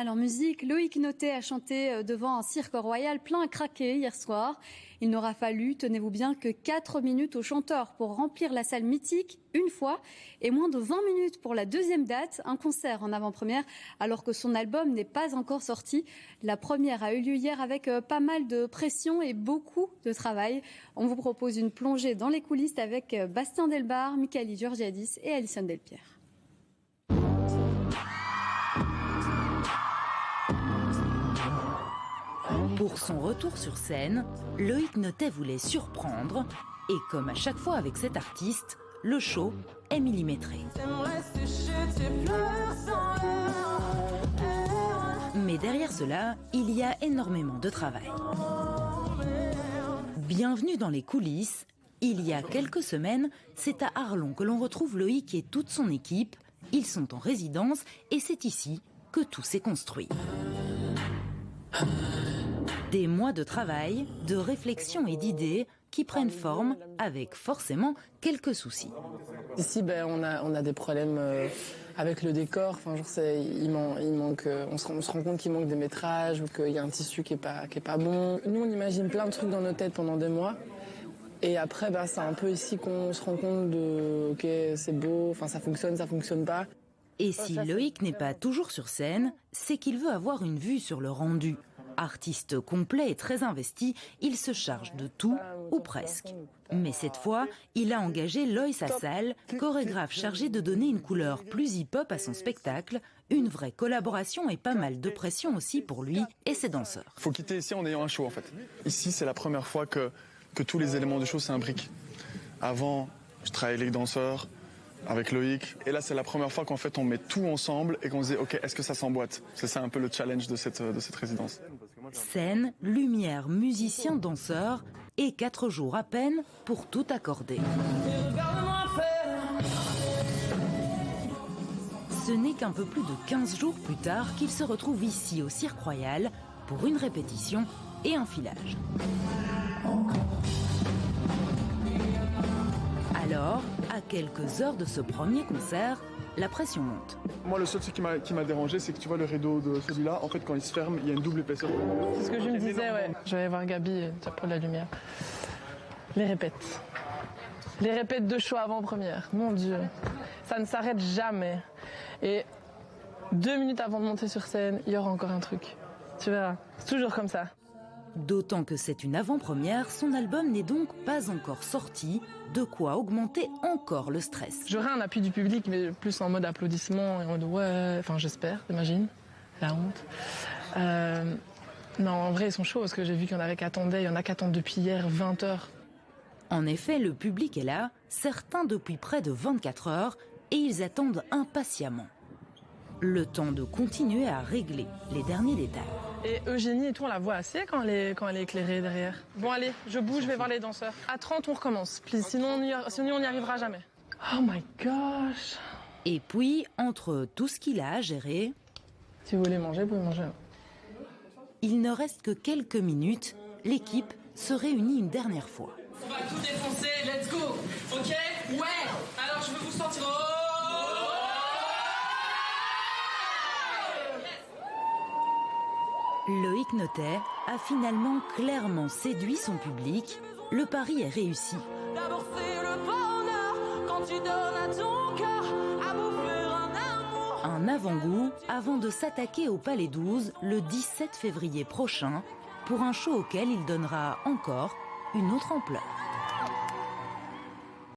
Alors musique, Loïc Notet a chanté devant un cirque royal plein à craquer hier soir. Il n'aura fallu, tenez-vous bien, que 4 minutes au chanteur pour remplir la salle mythique une fois et moins de 20 minutes pour la deuxième date, un concert en avant-première alors que son album n'est pas encore sorti. La première a eu lieu hier avec pas mal de pression et beaucoup de travail. On vous propose une plongée dans les coulisses avec Bastien Delbar, Michaeli Georgiadis et Alison Delpierre. Pour son retour sur scène, Loïc Notet voulait surprendre et comme à chaque fois avec cet artiste, le show est millimétré. Mais derrière cela, il y a énormément de travail. Bienvenue dans les coulisses. Il y a quelques semaines, c'est à Arlon que l'on retrouve Loïc et toute son équipe. Ils sont en résidence et c'est ici que tout s'est construit. Des mois de travail, de réflexion et d'idées qui prennent forme avec forcément quelques soucis. Ici, on a des problèmes avec le décor. Enfin, il manque, on se rend compte qu'il manque des métrages ou qu'il y a un tissu qui est pas bon. Nous, on imagine plein de trucs dans nos têtes pendant des mois. Et après, c'est un peu ici qu'on se rend compte de ok, c'est beau, enfin ça fonctionne pas. Et si Loïc n'est pas toujours sur scène, c'est qu'il veut avoir une vue sur le rendu. Artiste complet et très investi, il se charge de tout, ou presque. Mais cette fois, il a engagé Loïs Assal, chorégraphe chargé de donner une couleur plus hip-hop à son spectacle, une vraie collaboration et pas mal de pression aussi pour lui et ses danseurs. Il faut quitter ici en ayant un show en fait. Ici, c'est la première fois que tous les éléments du show s'imbriquent. Avant, je travaillais avec les danseurs, avec Loïc. Et là, c'est la première fois qu'en fait, on met tout ensemble et qu'on se dit, ok, est-ce que ça s'emboîte? C'est ça un peu le challenge de cette résidence. Scène, lumière, musiciens, danseurs et 4 jours à peine pour tout accorder. Ce n'est qu'un peu plus de 15 jours plus tard qu'il se retrouve ici au Cirque Royal pour une répétition et un filage. Alors, à quelques heures de ce premier concert, la pression monte. Moi, le seul truc qui m'a dérangé, c'est que tu vois le rideau de celui-là, en fait, quand il se ferme, il y a une double épaisseur. C'est ce que je me disais, ouais. Je vais aller voir Gabi pour la lumière. Les répètes de show avant-première. Mon Dieu, ça ne s'arrête jamais. Et 2 minutes avant de monter sur scène, il y aura encore un truc. Tu verras, c'est toujours comme ça. D'autant que c'est une avant-première, son album n'est donc pas encore sorti, de quoi augmenter encore le stress. J'aurai un appui du public, mais plus en mode applaudissement et en mode ouais, enfin j'espère, imagine, la honte. Non, en vrai ils sont chauds parce que j'ai vu qu'il y en avait qui attendaient, il y en a qui attendent depuis hier 20 heures. En effet, le public est là, certains depuis près de 24 heures, et ils attendent impatiemment. Le temps de continuer à régler les derniers détails. Et Eugénie et tout, on la voit assez quand elle est éclairée derrière. Bon allez, je bouge, je vais voir les danseurs. À 30, on recommence, please. Sinon on n'y arrivera jamais. Oh my gosh. Et puis, entre tout ce qu'il a à gérer... Si vous voulez manger, vous pouvez manger. Il ne reste que quelques minutes, l'équipe se réunit une dernière fois. On va tout défoncer, let's go. Ok? Ouais. Alors je veux vous sentir... Loïc Notet a finalement clairement séduit son public. Le pari est réussi. D'abord c'est le bonheur quand tu donnes à ton cœur à bouffer un amour. Un avant-goût avant de s'attaquer au Palais 12 le 17 février prochain pour un show auquel il donnera encore une autre ampleur.